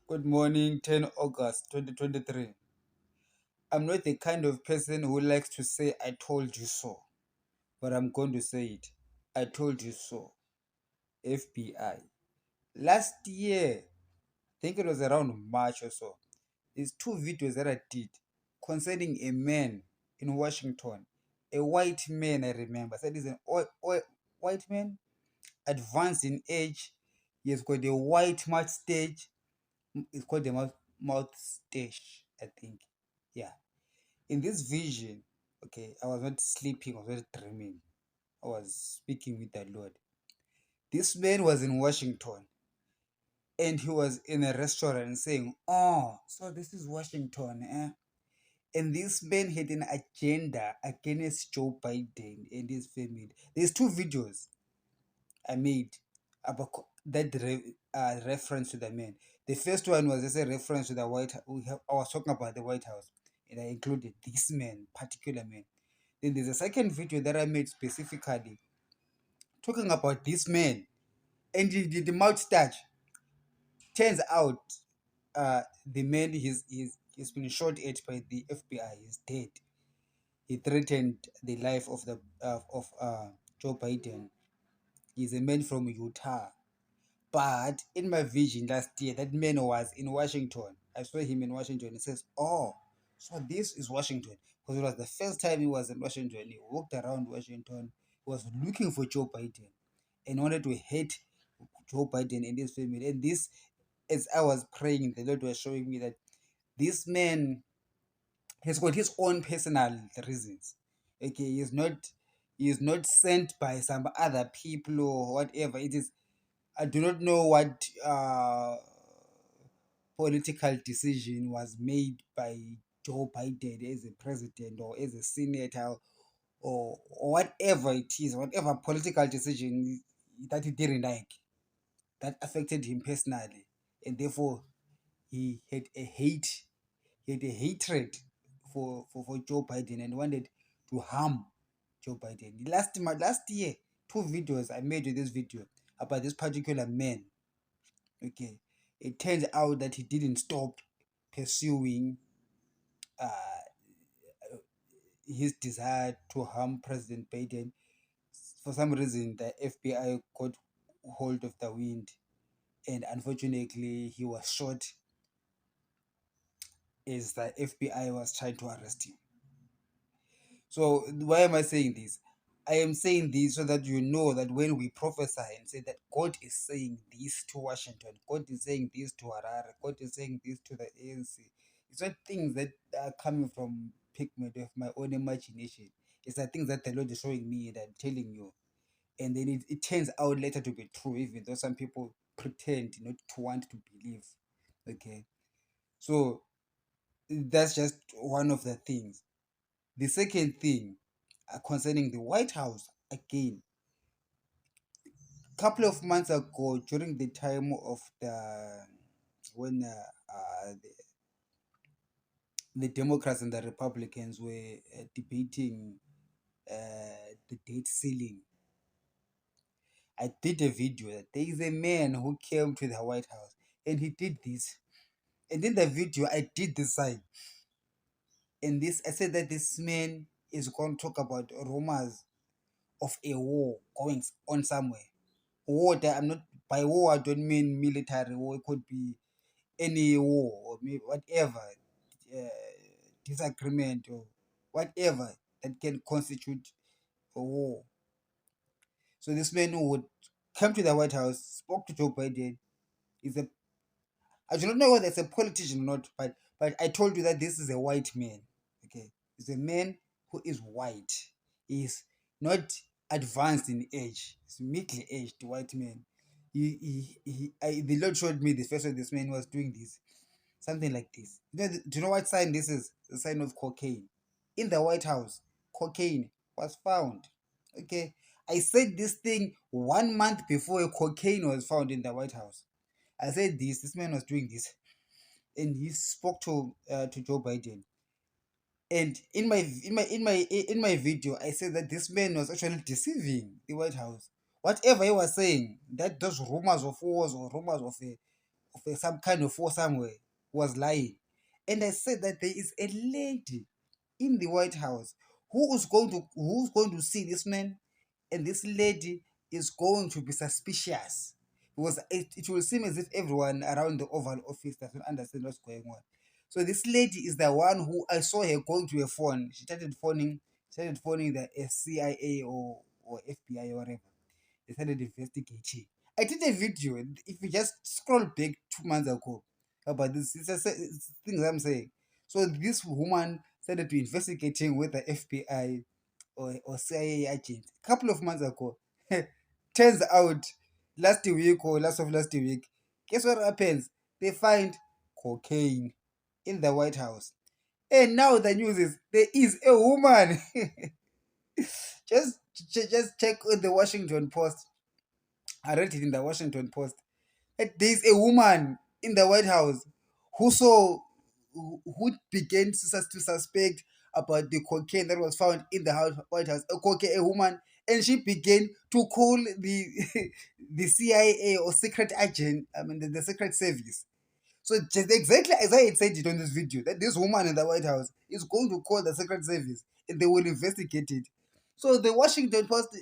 Good morning, 10 August 2023. I'm not the kind of person who likes to say, I told you so, but I'm going to say it. I told you so. FBI. Last year, I think it was around March or so, there's two videos that I did concerning a man in Washington. A white man, I remember. Said he's an white man, advanced in age. He has got a white mustache. It's called the mustache, I think. Yeah. In this vision, okay, I was not sleeping, I was not dreaming. I was speaking with the Lord. This man was in Washington and he was in a restaurant saying, "Oh, so this is Washington, eh?" And this man had an agenda against Joe Biden and his family. There's two videos I made about that reference to the man. The first one was just a reference to the White House. I was talking about the White House, and I included this man, particular man. Then there's a second video that I made specifically talking about this man and the moustache. Turns out, the man he's been shot at by the FBI. He's dead. He threatened the life of the of Joe Biden. He's a man from Utah. But in my vision last year, that man was in Washington. I saw him in Washington. He says, "Oh, so this is Washington." Because it was the first time he was in Washington. He walked around Washington. He was looking for Joe Biden and wanted to hate Joe Biden and his family. And this, as I was praying, the Lord was showing me that this man has got his own personal reasons. Okay, he is not sent by some other people or whatever. It is I do not know what political decision was made by Joe Biden as a president or as a senator or whatever it is, whatever political decision that he didn't like, that affected him personally. And therefore, he had a hate, he had a hatred for Joe Biden and wanted to harm Joe Biden. Last year, two videos I made with this video about this particular man. Okay, it turns out that he didn't stop pursuing uh, his desire to harm President Biden. For some reason, the FBI got hold of the wind, and unfortunately, he was shot as the FBI was trying to arrest him. So, why am I saying this? I am saying this so that you know that when we prophesy and say that God is saying this to Washington, God is saying this to Harare, God is saying this to the ANC, it's not things that are coming from pigment of my own imagination. It's the things that the Lord is showing me and I'm telling you. And then it turns out later to be true, even though some people pretend not to want to believe. Okay. So that's just one of the things. The second thing, concerning the White House, again, couple of months ago, during the time of the when the Democrats and the Republicans were debating the debt ceiling, I did a video that there is a man who came to the White House and he did this. And in the video, I did the sign. And this, I said that this man is going to talk about rumors of a war going on somewhere. War that I'm not, by war I don't mean military war. It could be any war or maybe whatever uh, disagreement or whatever that can constitute a war. So this man who would come to the White House, spoke to Joe Biden, is a, I do not know whether it's a politician or not, but I told you that this is a white man. Okay, it's a man who is white. He's not advanced in age. He's middle-aged white man. The Lord showed me the first time this man was doing this, something like this. Do you know what sign this is? The sign of cocaine. In the White House, cocaine was found. Okay, I said this thing 1 month before cocaine was found in the White House. I said this. This man was doing this, and he spoke to Joe Biden. And in my video, I said that this man was actually deceiving the White House. Whatever he was saying, that those rumors of wars or rumors of some kind of war somewhere was lying. And I said that there is a lady in the White House who's going to see this man, and this lady is going to be suspicious because it will seem as if everyone around the Oval Office doesn't understand what's going on. So this lady is the one who I saw her going to a phone. She started phoning the CIA or FBI or whatever. They started investigating. I did a video. If you just scroll back 2 months ago about this, it's things I'm saying. So this woman started to investigating with the FBI or CIA agent a couple of months ago. Turns out last week or last of last week, guess what happens? They find cocaine in the White House. And now the news is there is a woman. just check on the Washington Post. I read it in the Washington Post that there is a woman in the White House who saw who began to suspect about the cocaine that was found in the White House, a woman, and she began to call the the CIA or secret agent, I mean the Secret Service. So just exactly as I had said it on this video, that this woman in the White House is going to call the Secret Service and they will investigate it. So the Washington Post,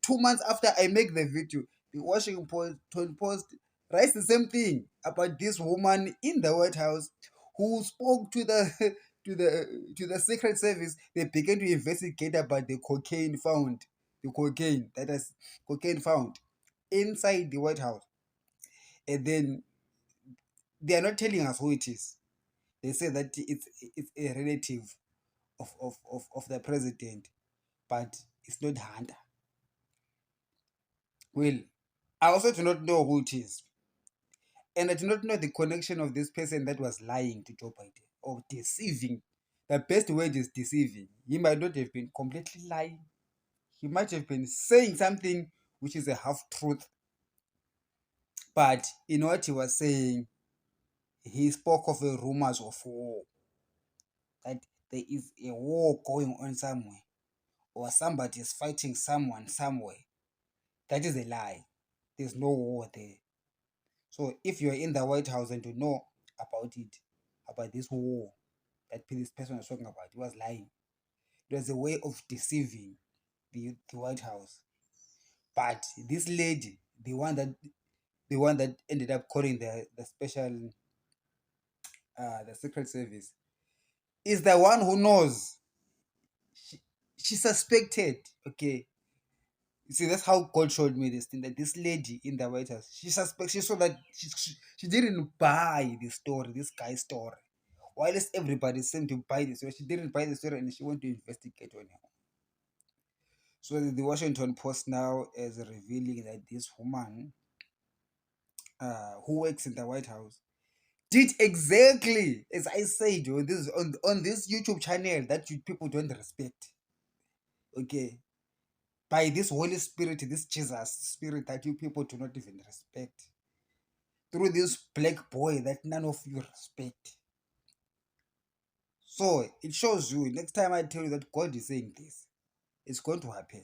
2 months after I make the video, the Washington Post writes the same thing about this woman in the White House who spoke to the to the Secret Service. They began to investigate about the cocaine found inside the White House, and then they are not telling us who it is. They say that it's a relative of the president, but it's not Hunter. Well, I also do not know who it is. And I do not know the connection of this person that was lying to Joe Biden or deceiving. The best word is deceiving. He might not have been completely lying. He might have been saying something which is a half truth. But in what he was saying, he spoke of a rumors of war. That there is a war going on somewhere, or somebody is fighting someone somewhere. That is a lie. There's no war there. So if you're in the White House and you know about it, about this war that this person was talking about, he was lying. It was a way of deceiving the White House. But this lady, the one that ended up calling the special the Secret Service, is the one who knows. She, she suspected. Okay, you see, that's how God showed me this thing, that this lady in the White House, she saw that she didn't buy the story, this guy's story. While everybody seemed to buy the story, she didn't buy the story and she went to investigate on her. So the Washington Post now is revealing that this woman who works in the White House did exactly as I said on this YouTube channel that people don't respect. Okay, by this Holy Spirit, this Jesus Spirit that you people do not even respect, through this black boy that none of you respect. So it shows you, next time I tell you that God is saying this, it's going to happen.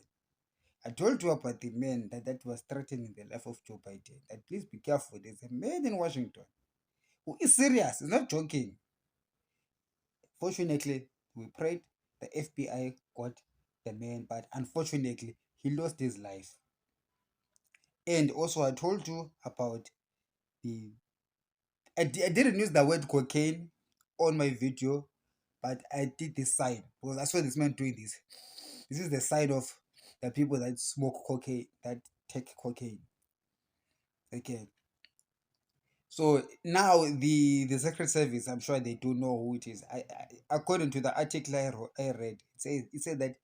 I told you about the man that was threatening the life of Joe Biden. That please be careful. There's a man in Washington who is serious. He's not joking. Fortunately, we prayed. The FBI got the man, but unfortunately, he lost his life. And also, I told you about the. I didn't use the word cocaine on my video, but I did this sign because I saw this man doing this. This is the sign of the people that smoke cocaine, that take cocaine. Okay. So now the Secret Service, I'm sure they do know who it is. According to the article I read, it said that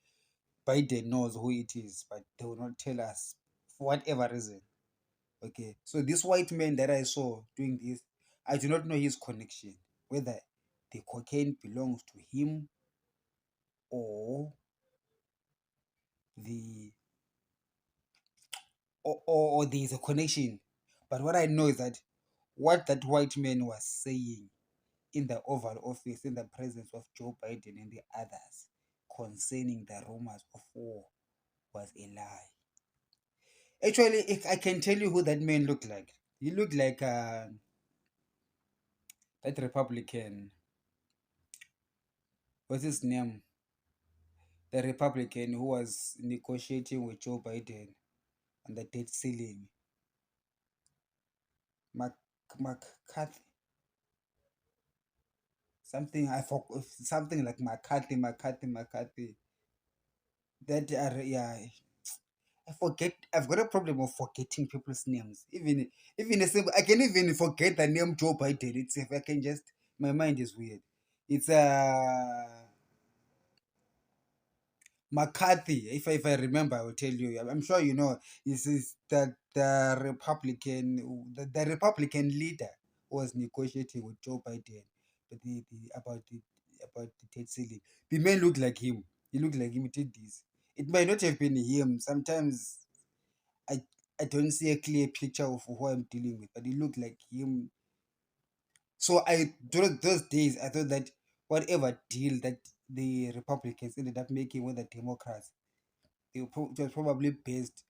Biden knows who it is, but they will not tell us for whatever reason. Okay, so this white man that I saw doing this, I do not know his connection, whether the cocaine belongs to him or the or there is a connection. But what I know is that what that white man was saying in the Oval Office in the presence of Joe Biden and the others concerning the rumors of war was a lie. Actually, I can tell you who that man looked like. He looked like That Republican, what's his name? The Republican who was negotiating with Joe Biden on the debt ceiling. Mac McCarthy. Something I forgot, something like McCarthy. That are, yeah. I forget. I've got a problem of forgetting people's names. Even a simple, I can even forget the name Joe Biden itself. I can just, my mind is weird. It's McCarthy. If I remember, I will tell you. I'm sure you know. This is the Republican, the Republican leader who was negotiating with Joe Biden, but about the debt ceiling. The man looked like him. He looked like him. He did this. It might not have been him. Sometimes I I don't see a clear picture of who I'm dealing with, but it looked like him. So I during those days I thought that whatever deal that the Republicans ended up making with the Democrats, it was probably based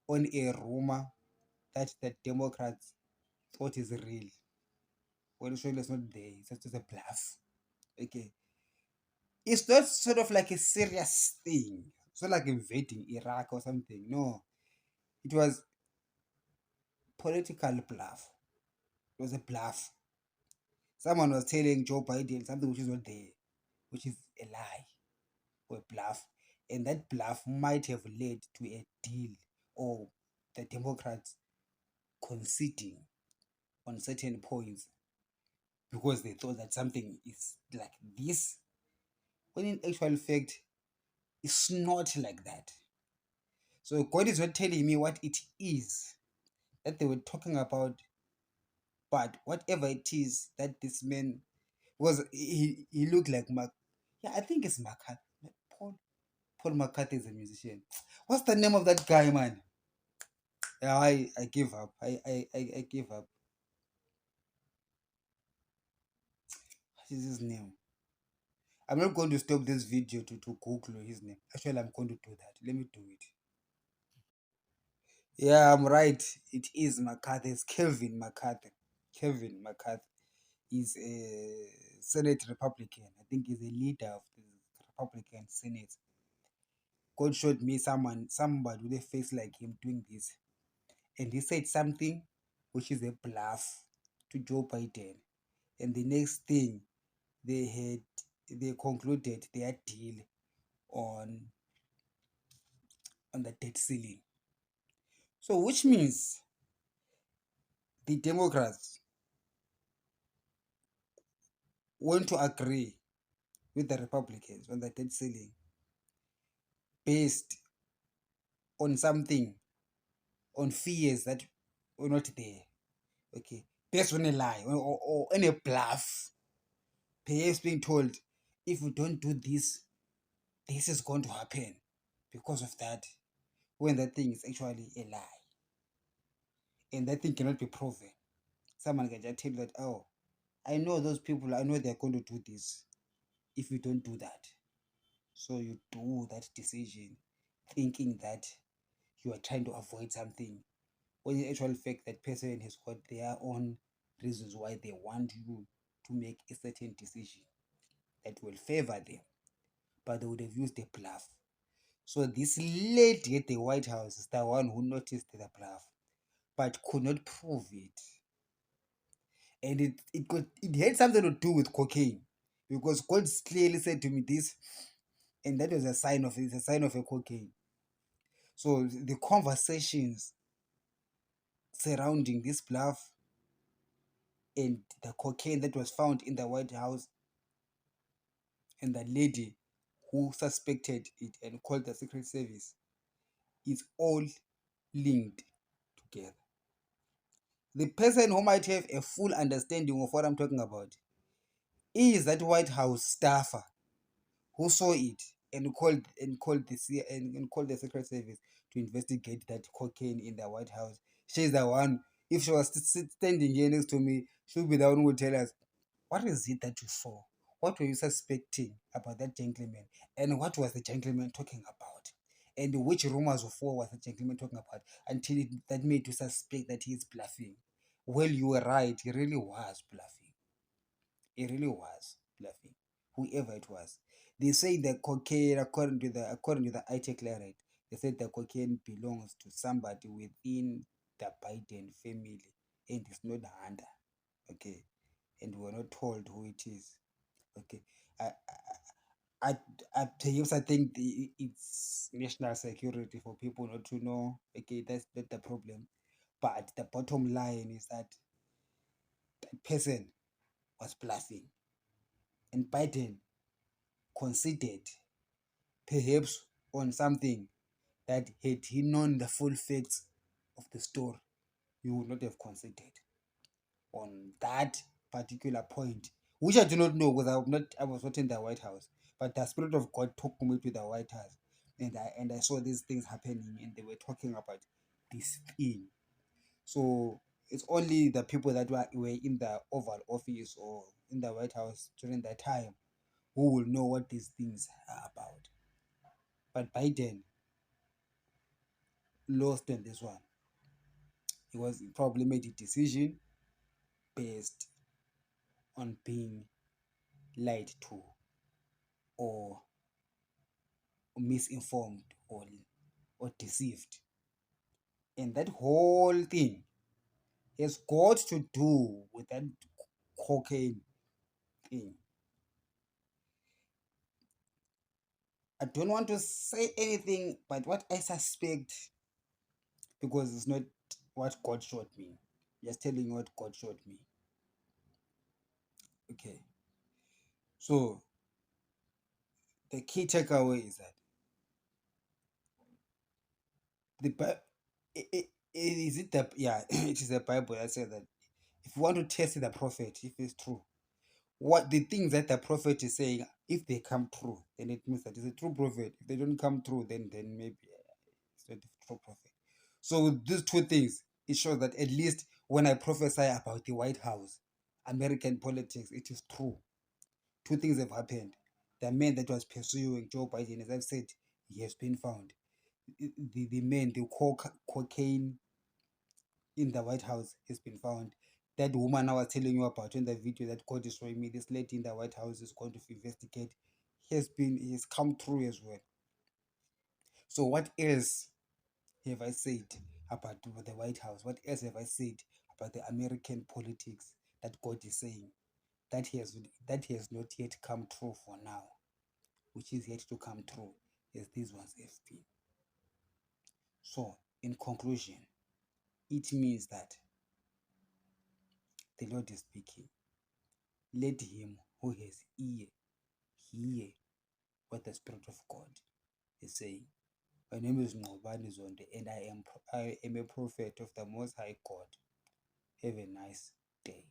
on a rumor that the Democrats thought is real. When surely it's not there, it's just a bluff. Okay. It's not sort of like a serious thing. It's not like invading Iraq or something. No. It was political bluff. It was a bluff. Someone was telling Joe Biden something which is not there, which is a lie or a bluff. And that bluff might have led to a deal or the Democrats conceding on certain points because they thought that something is like this, when in actual fact, it's not like that. So God is not telling me what it is that they were talking about, but whatever it is that this man was, he looked like Mark. Yeah, I think it's McCarthy. Paul Paul McCarthy is a musician. What's the name of that guy, man? Yeah, I give up. I give up. What is his name? I'm not going to stop this video to Google his name. Actually, I'm going to do that. Let me do it. Yeah, I'm right. It is McCarthy. It's Kevin McCarthy. Kevin McCarthy. He's a Senate Republican. I think he's a leader of the Republican Senate. God showed me somebody with a face like him doing this. And he said something which is a bluff to Joe Biden. And the next thing they concluded their deal on the debt ceiling. So which means the Democrats want to agree with the Republicans on the debt ceiling based on something, on fears that were not there. Okay. Based on a lie or on a bluff. Perhaps being told, if we don't do this, this is going to happen because of that, when that thing is actually a lie and that thing cannot be proven. Someone can just tell you that, oh, I know those people, I know they're going to do this if you don't do that. So you do that decision thinking that you are trying to avoid something, when in actual fact that person has got their own reasons why they want you to make a certain decision that will favor them, but they would have used a bluff. So this lady at the White House is the one who noticed the bluff, but could not prove it. And it had something to do with cocaine, because God clearly said to me this, and that was a sign of, it's a sign of a cocaine. So the conversations surrounding this bluff and the cocaine that was found in the White House and the lady who suspected it and called the Secret Service is all linked together. The person who might have a full understanding of what I'm talking about is that White House staffer who saw it and called the Secret Service to investigate that cocaine in the White House. She's the one. If she was standing here next to me, she'll be the one who will tell us, what is it that you saw? What were you suspecting about that gentleman? And what was the gentleman talking about? And which rumors of war was the gentleman talking about, until that made you suspect that he is bluffing? Well, you were right. He really was bluffing. It really was bluffing. Whoever it was. They say the cocaine, according to the IT clearance, they said the cocaine belongs to somebody within the Biden family and it's not Hunter. Okay. And we're not told who it is. Okay. I perhaps I think it's national security for people not to know. Okay, that's not the problem. But the bottom line is that that person was bluffing, and Biden considered perhaps on something that had he known the full facts of the story, he would not have considered on that particular point, which I do not know because I was not in the White House. But the Spirit of God took me to the White House, and I saw these things happening, and they were talking about this thing. So it's only the people that were in the Oval Office or in the White House during that time who will know what these things are about. But Biden lost on this one. He probably made a decision based on being lied to or misinformed or deceived. And that whole thing has got to do with that cocaine thing. I don't want to say anything but what I suspect because it's not what God showed me. Just telling you what God showed me. Okay. So the key takeaway is that the is it the it is the Bible that says that if you want to test the prophet if it's true, what the things that the prophet is saying, if they come true, then it means that it's a true prophet. If they don't come true, then maybe it's not a true prophet. So with these two things, it shows that at least when I prophesy about the White House, American politics, it is true. Two things have happened. The man that was pursuing Joe Biden, as I've said, he has been found. The man, the cocaine in the White House has been found. That woman I was telling you about in the video that God is showing me, this lady in the White House is going to investigate, has come through as well. So what else have I said about the White House? What else have I said about the American politics that God is saying that has not yet come true for now, which is yet to come true as these ones have been? So in conclusion, it means that the Lord is speaking. Let him who has ear hear what the Spirit of God is saying. My name is Ngobani Zonde, and I am a prophet of the Most High God. Have a nice day.